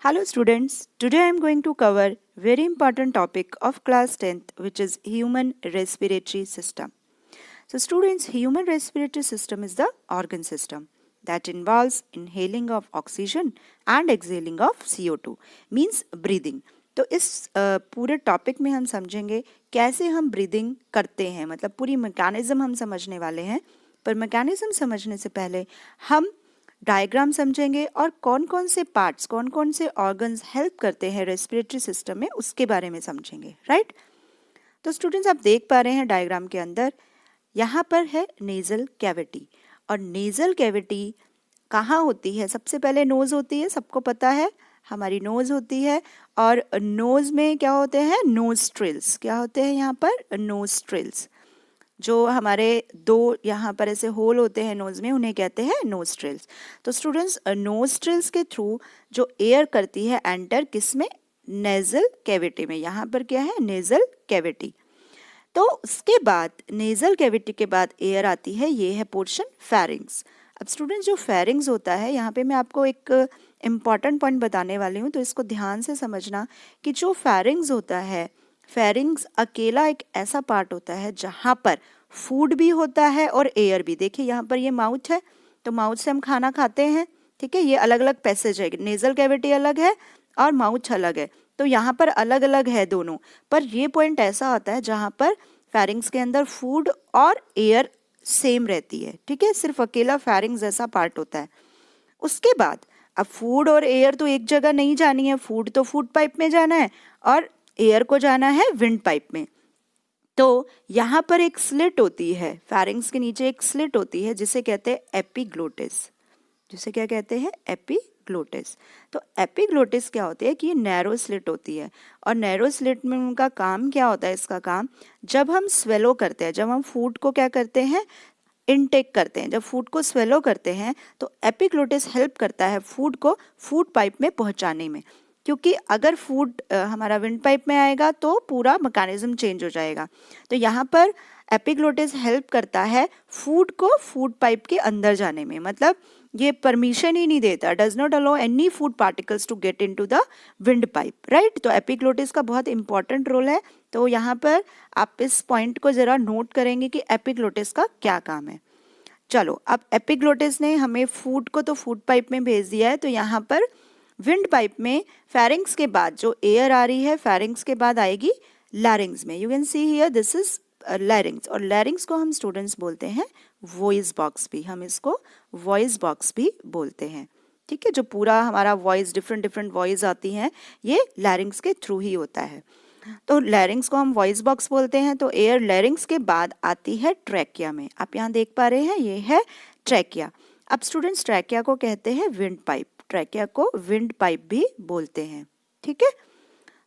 Hello students, today I am going to cover very important topic of class 10th which is human respiratory system. So students, human respiratory system is the organ system that involves inhaling of oxygen and exhaling of CO2 means breathing. तो इस पूरे topic में हम समझेंगे कैसे हम breathing करते हैं, मतलब पूरी मैकेनिज्म हम समझने वाले हैं। पर मैकेनिज्म समझने से पहले हम डायग्राम समझेंगे और कौन कौन से पार्ट्स, कौन कौन से ऑर्गन्स हेल्प करते हैं रेस्पिरेटरी सिस्टम में, उसके बारे में समझेंगे, राइट। तो स्टूडेंट्स, आप देख पा रहे हैं डायग्राम के अंदर यहाँ पर है नेजल कैविटी। और नेजल कैविटी कहाँ होती है? सबसे पहले नोज होती है, सबको पता है हमारी नोज होती है। और नोज में क्या होते हैं? नोस्ट्रिल्स। क्या होते हैं यहाँ पर? नोस्ट्रिल्स। जो हमारे दो यहाँ पर ऐसे होल होते हैं नोज में, उन्हें कहते हैं नोस्ट्रिल्स। तो स्टूडेंट्स, नोस्ट्रिल्स के थ्रू जो एयर करती है एंटर किसमें? नेजल कैविटी में। यहाँ पर क्या है? Nasal cavity. तो उसके बाद नेजल कैविटी के बाद एयर आती है, ये है पोर्शन फेरिंग्स। अब स्टूडेंट्स, जो फेरिंग्स होता है, यहाँ पे मैं आपको एक इम्पॉर्टेंट पॉइंट बताने वाली हूँ, तो इसको ध्यान से समझना कि जो फेरिंग्स होता है, फेरिंग्स अकेला एक ऐसा पार्ट होता है जहाँ पर फूड भी होता है और एयर भी। देखिए यहाँ पर ये माउथ है, तो माउथ से हम खाना खाते हैं, ठीक है। ये अलग अलग पैसेज है, नेजल कैविटी अलग है और माउथ अलग है, तो यहाँ पर अलग अलग है दोनों। पर ये पॉइंट ऐसा होता है जहाँ पर फेरिंग्स के अंदर फूड और एयर सेम रहती है, ठीक है। सिर्फ अकेला फेरिंग्स जैसा पार्ट होता है। उसके बाद अब फूड और एयर तो एक जगह नहीं जानी है, फूड तो फूड पाइप में जाना है और एयर को जाना है विंड पाइप में। तो यहाँ पर एक स्लिट होती है, फेरिंग्स के नीचे एक स्लिट होती है जिसे कहते हैं एपिग्लोटिस। जिसे क्या कहते हैं? एपिग्लोटिस। तो एपिग्लोटिस क्या होती है कि ये नैरो स्लिट होती है। और नैरो स्लिट में उनका काम क्या होता है? इसका काम, जब हम स्वेलो करते हैं, जब हम फूड को क्या करते हैं? इनटेक करते हैं, जब फूड को स्वेलो करते हैं, तो एपिग्लोटिस हेल्प करता है फूड को फूड पाइप में पहुंचाने में। क्योंकि अगर फूड हमारा विंड पाइप में आएगा तो पूरा मैकेनिज्म चेंज हो जाएगा। तो यहाँ पर एपिग्लोटिस हेल्प करता है फूड को फूड पाइप के अंदर जाने में, मतलब ये परमिशन ही नहीं देता, does not allow any food particles to get into the windpipe, right. तो एपिग्लोटिस का बहुत इंपॉर्टेंट रोल है। तो यहाँ पर आप इस पॉइंट को जरा नोट करेंगे कि एपिग्लोटिस का क्या काम है। चलो, अब एपिग्लोटिस ने हमें फूड को तो फूड पाइप में भेज दिया है, तो यहाँ पर विंड पाइप में फेरिंग्स के बाद जो एयर आ रही है, फेरिंग्स के बाद आएगी लैरिंग्स में। You can see here this is लैरिंग्स। और लैरिंग्स को हम स्टूडेंट्स बोलते हैं वॉइस बॉक्स भी, हम इसको वॉइस बॉक्स भी बोलते हैं, ठीक है। जो पूरा हमारा वॉइस, डिफरेंट डिफरेंट वॉइस आती हैं, ये लैरिंग्स के थ्रू ही होता है। तो लैरिंग्स को हम वॉइस बॉक्स बोलते हैं। तो एयर लैरिंग्स के बाद आती है ट्रैकिया में। आप यहाँ देख पा रहे हैं, ये है ट्रैकिया। अब स्टूडेंट्स, ट्रैकिया को कहते हैं विंड पाइप, ट्रैकिया को विंड पाइप भी बोलते हैं, ठीक है।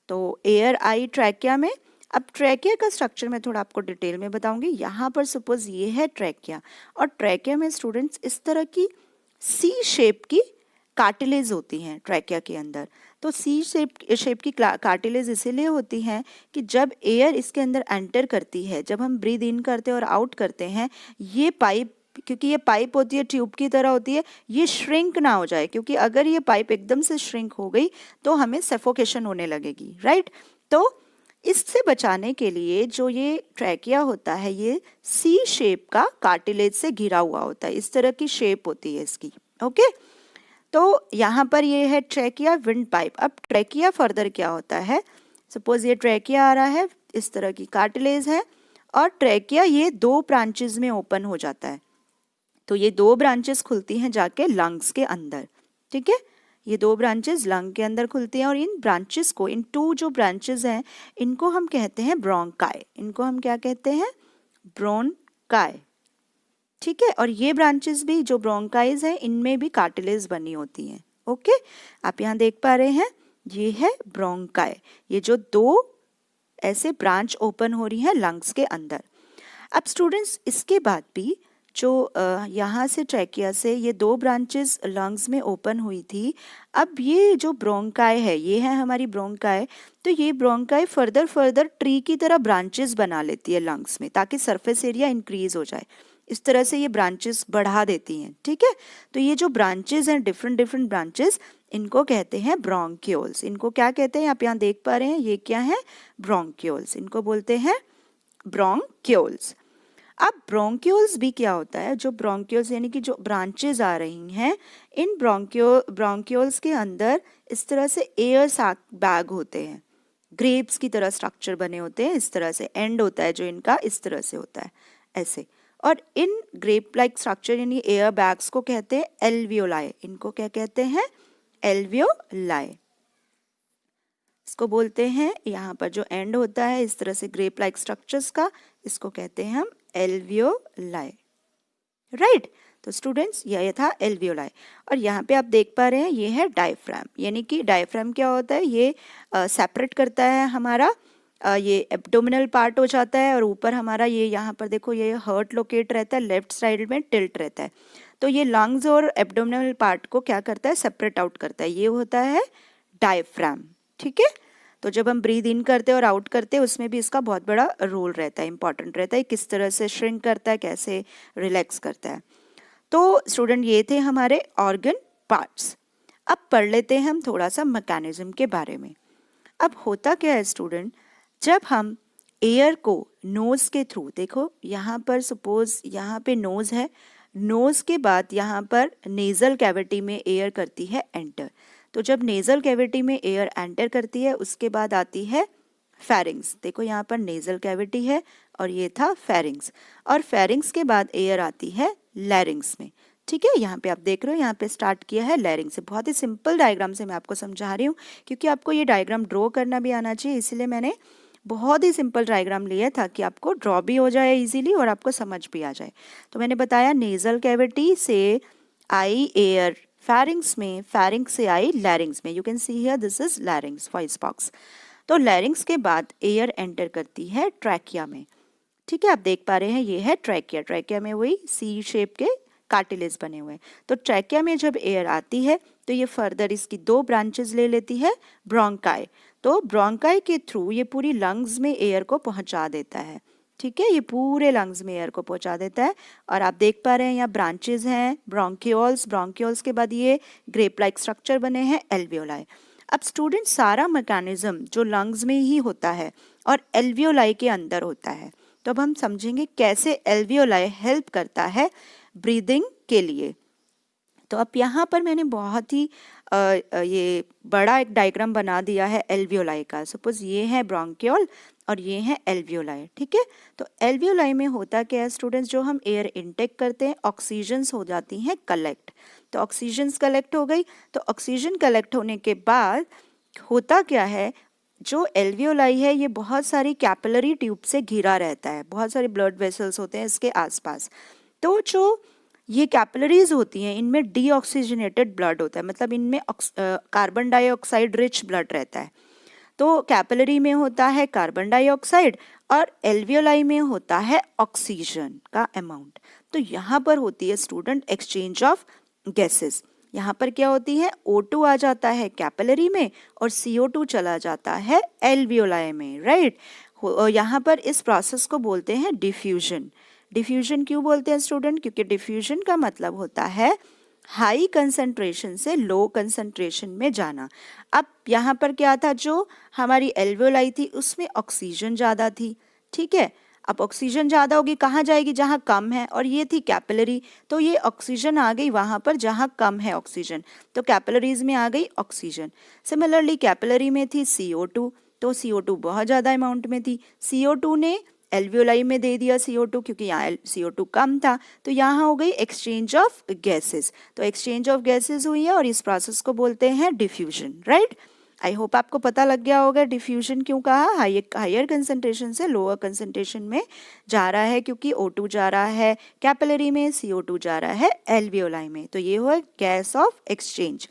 तो एयर आई ट्रैकिया में। अब ट्रैकिया का स्ट्रक्चर मैं थोड़ा आपको डिटेल में बताऊंगी। यहाँ पर सपोज ये है ट्रैकिया, और ट्रैकिया में स्टूडेंट्स इस तरह की सी शेप की कार्टिलेज होती हैं ट्रैकिया के अंदर। तो सी शेप की कार्टिलेज इसीलिए होती हैं कि जब एयर इसके अंदर एंटर करती है, जब हम ब्रीद इन करते हैं और आउट करते हैं, ये पाइप, क्योंकि ये पाइप होती है, ट्यूब की तरह होती है, ये श्रिंक ना हो जाए, क्योंकि अगर ये पाइप एकदम से श्रिंक हो गई तो हमें सफोकेशन होने लगेगी, राइट। तो इससे बचाने के लिए जो ये ट्रैकिया होता है, ये सी शेप का कार्टिलेज से घिरा हुआ होता है, इस तरह की शेप होती है इसकी, ओके। तो यहाँ पर ये है ट्रैकिया, विंड पाइप। अब ट्रैकिया फर्दर क्या होता है? सपोज ये ट्रैकिया आ रहा है, इस तरह की कार्टिलेज है, और ट्रैकिया ये दो ब्रांचेस में ओपन हो जाता है। तो ये दो ब्रांचेस खुलती हैं जाके लंग्स के अंदर, ठीक है। ये दो ब्रांचेस लंग के अंदर खुलती हैं, और इन ब्रांचेस को, इन टू जो ब्रांचेस हैं, इनको हम कहते हैं ब्रोंकाई। इनको हम क्या कहते हैं? ब्रोंकाई, ठीक है। और ये ब्रांचेस भी, जो ब्रोंकाइज हैं, इनमें भी कार्टिलेज बनी होती हैं, ओके। आप यहाँ देख पा रहे हैं, ये है ब्रोंकाई, ये जो दो ऐसे ब्रांच ओपन हो रही हैं लंग्स के अंदर। अब स्टूडेंट्स, इसके बाद भी जो यहाँ से ट्रैकिया से ये दो ब्रांचेस लंग्स में ओपन हुई थी, अब ये जो ब्रोंकाई है, ये है हमारी ब्रोंकाई। तो ये ब्रोंकाई फर्दर ट्री की तरह ब्रांचेस बना लेती है लंग्स में, ताकि सरफेस एरिया इंक्रीज हो जाए। इस तरह से ये ब्रांचेस बढ़ा देती हैं, ठीक है। तो ये जो ब्रांचेस हैं, डिफरेंट डिफरेंट ब्रांचेस, इनको कहते हैं ब्रोंक्यूल्स। इनको क्या कहते हैं, आप यहाँ देख पा रहे हैं, ये क्या है, ब्रोंक्यूल्स, इनको बोलते हैं ब्रोंक्यूल्स। अब ब्रोंक्यूल्स भी क्या होता है, जो ब्रोंक्यूल्स यानी कि जो ब्रांचेस आ रही हैं, इन ब्रोंक्यूल्स के अंदर इस तरह से एयर सैक बैग होते हैं, ग्रेप्स की तरह स्ट्रक्चर बने होते हैं, इस तरह से एंड होता है जो इनका, इस तरह से होता है ऐसे। और इन ग्रेप लाइक स्ट्रक्चर यानी एयर बैग्स को कहते हैं एल्वियोलाई। इनको क्या कहते हैं, एल्वियोलाई। इसको बोलते हैं, यहाँ पर जो एंड होता है इस तरह से ग्रेप लाइक स्ट्रक्चर्स का, इसको कहते हैं हम एल्वियोलाई, राइट। तो स्टूडेंट्स ये था एल्वियोलाई। और यहाँ पे आप देख पा रहे हैं ये है डायफ्राम, यानी कि डायफ्राम क्या होता है, ये सेपरेट करता है हमारा ये एब्डोमिनल पार्ट हो जाता है, और ऊपर हमारा ये यहाँ पर देखो ये हार्ट लोकेट रहता है, लेफ्ट साइड में टिल्ट रहता है। तो ये लंग्स और एब्डोमिनल पार्ट को क्या करता है, सेपरेट आउट करता है, ये होता है डायफ्राम, ठीक है। तो जब हम ब्रीद इन करते हैं और आउट करते हैं उसमें भी इसका बहुत बड़ा रोल रहता है, इंपॉर्टेंट रहता है, किस तरह से श्रिंक करता है, कैसे रिलैक्स करता है। तो स्टूडेंट ये थे हमारे ऑर्गन पार्ट्स। अब पढ़ लेते हैं हम थोड़ा सा मैकेनिज्म के बारे में। अब होता क्या है स्टूडेंट, जब हम एयर को नोज के थ्रू, देखो यहाँ पर सपोज यहाँ पे नोज है, नोज के बाद यहाँ पर नेजल कैविटी में एयर करती है एंटर। तो जब नेजल कैविटी में एयर एंटर करती है उसके बाद आती है फेरिंग्स। देखो यहाँ पर नेजल कैविटी है और ये था फेरिंग्स, और फेरिंग्स के बाद एयर आती है लैरिंग्स में, ठीक है। यहाँ पे आप देख रहे हो, यहाँ पे स्टार्ट किया है लैरिंग्स से। बहुत ही सिंपल डायग्राम से मैं आपको समझा रही हूँ, क्योंकि आपको ये डायग्राम ड्रॉ करना भी आना चाहिए, इसलिए मैंने बहुत ही सिंपल डायग्राम लिया ताकि आपको ड्रॉ भी हो जाए इजीली और आपको समझ भी आ जाए। तो मैंने बताया नेजल कैविटी से आई एयर फेरिंग्स में, फेरिंग्स से आई लैरिंग्स में। You can see here this is लैरिंग्स voice box. तो लैरिंग्स के बाद एयर एंटर करती है ट्रैकिया में, ठीक है। आप देख पा रहे हैं ये है ट्रैकिया, ट्रैकिया में वही सी शेप के कार्टिलेज बने हुए हैं। तो ट्रैकिया में जब एयर आती है तो ये फर्दर इसकी दो ब्रांचेस ले लेती है, ब्रोंकाई। तो ब्रोंकाई के थ्रू ये पूरी लंग्स में एयर को पहुंचा देता है, ठीक है, ये पूरे लंग्स में एयर को पहुंचा देता है। और आप देख पा रहे हैं यहाँ ब्रांचेस हैं ब्रोंक्यूल्स, ब्रोंक्यूल्स के बाद ये ग्रेप लाइक स्ट्रक्चर बने हैं एल्वियोलाई। अब स्टूडेंट सारा मैकेनिज्म जो लंग्स में ही होता है और एल्वियोलाई के अंदर होता है, तो अब हम समझेंगे कैसे एल्वियोलाई हेल्प करता है ब्रीदिंग के लिए। तो अब यहाँ पर मैंने बहुत ही ये बड़ा एक डायग्राम बना दिया है एल्वियोलाई का। सपोज ये है ब्रोंक्यूल और ये है एल्वियोलाई, ठीक है। तो एल्वियोलाई में होता क्या है स्टूडेंट्स, जो हम एयर इनटेक करते हैं ऑक्सीजन्स हो जाती हैं कलेक्ट। तो ऑक्सीजन्स कलेक्ट हो गई, तो ऑक्सीजन कलेक्ट होने के बाद होता क्या है, जो एल्वियोलाई है ये बहुत सारी कैपिलरी ट्यूब से घिरा रहता है, बहुत सारे ब्लड वेसल्स होते हैं इसके आसपास। तो जो ये कैपिलरीज होती हैं इनमें डीऑक्सीजनेटेड ब्लड होता है, मतलब इनमें कार्बन डाइऑक्साइड रिच ब्लड रहता है। तो कैपिलरी में होता है कार्बन डाइऑक्साइड और एल्वियोलाई में होता है ऑक्सीजन का अमाउंट। तो यहाँ पर होती है स्टूडेंट एक्सचेंज ऑफ गैसेस। यहाँ पर क्या होती है, O2 आ जाता है कैपिलरी में और CO2 चला जाता है एल्वियोलाई में, राइट। यहाँ पर इस प्रोसेस को बोलते हैं डिफ्यूजन। डिफ्यूजन क्यों बोलते हैं स्टूडेंट, क्योंकि डिफ्यूजन का मतलब होता है हाई कंसंट्रेशन से लो कंसंट्रेशन में जाना। अब यहाँ पर क्या था, जो हमारी एल्वियोलाई थी उसमें ऑक्सीजन ज़्यादा थी, ठीक है। अब ऑक्सीजन ज़्यादा होगी कहाँ जाएगी, जहाँ कम है, और ये थी कैपिलरी, तो ये ऑक्सीजन आ गई वहाँ पर जहाँ कम है ऑक्सीजन, तो कैपिलरीज में आ गई ऑक्सीजन। सिमिलरली कैपिलरी में थी CO2, तो CO2 बहुत ज़्यादा अमाउंट में थी, CO2 ने एल्वियोलाई में दे दिया CO2, क्योंकि यहाँ CO2 कम था, तो यहाँ हो गई एक्सचेंज ऑफ गैसेस। तो एक्सचेंज ऑफ गैसेस हुई है और इस प्रोसेस को बोलते हैं डिफ्यूजन, राइट। आई होप आपको पता लग गया होगा डिफ्यूजन क्यों कहा, हायर कंसंट्रेशन से लोअर कंसंट्रेशन में जा रहा है, क्योंकि O2 जा रहा है कैपिलरी में, CO2 जा रहा है एल्वियोलाई में, तो ये हुआ गैस ऑफ एक्सचेंज।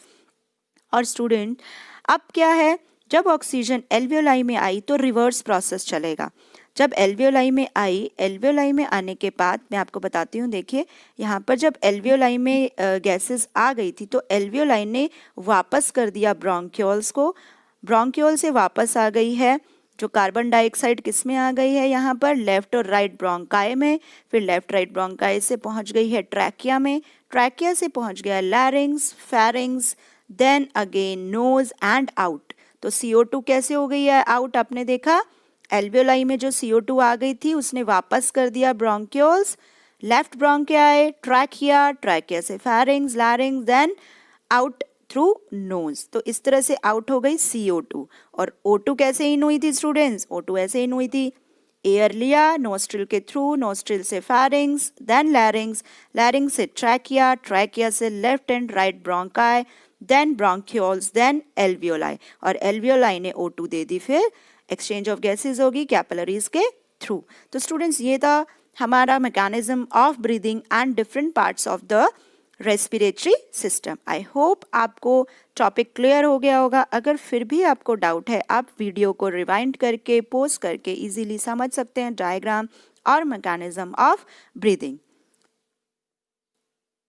और स्टूडेंट अब क्या है, जब ऑक्सीजन एल्वियोलाई में आई तो रिवर्स प्रोसेस चलेगा। जब एल्वियोलाई में आई, एल्वियोलाई में आने के बाद मैं आपको बताती हूँ, देखिए यहाँ पर जब एल्वियोलाई में गैसेस आ गई थी तो एल्वियोलाई ने वापस कर दिया ब्रोंक्यूल्स को, ब्रोंक्यूल से वापस आ गई है जो कार्बन डाइऑक्साइड किस में आ गई है यहाँ पर, लेफ्ट और राइट ब्रोंकाई में, फिर लेफ्ट राइट ब्रोंकाई से पहुंच गई है ट्रैकिया में, ट्रैकिया से पहुंच गया larynx, pharynx, then again nose and out. तो CO2 कैसे हो गई है आउट, आपने देखा एल्वियोलाई में जो CO2 आ गई थी उसने वापस कर दिया bronchioles, left bronchi, trachea, trachea से pharynx, larynx, then out through nose. तो इस तरह से आउट हो गई CO2। और O2 कैसे इन हुई थी स्टूडेंट्स, O2 ऐसे इन हुई थी, एयर लिया नोस्ट्रिल के थ्रू, नोस्ट्रिल से फेरिंग्स, देन लैरिंग्स, लैरिंग्स से ट्रैकिया, ट्रैकिया से left and right bronchi, then bronchioles, then alveoli, और एल्वियोलाई ने O2 दे दी, फिर एक्सचेंज ऑफ गैसेज होगी कैपिलरीज के थ्रू। तो स्टूडेंट्स ये था हमारा mechanism of breathing and different parts of the respiratory system. I hope आपको टॉपिक क्लियर हो गया होगा। अगर फिर भी आपको डाउट है, आप वीडियो को रिवाइंड करके, पॉज करके इजीली समझ सकते हैं डायग्राम और मैकेनिज्म ऑफ ब्रीदिंग।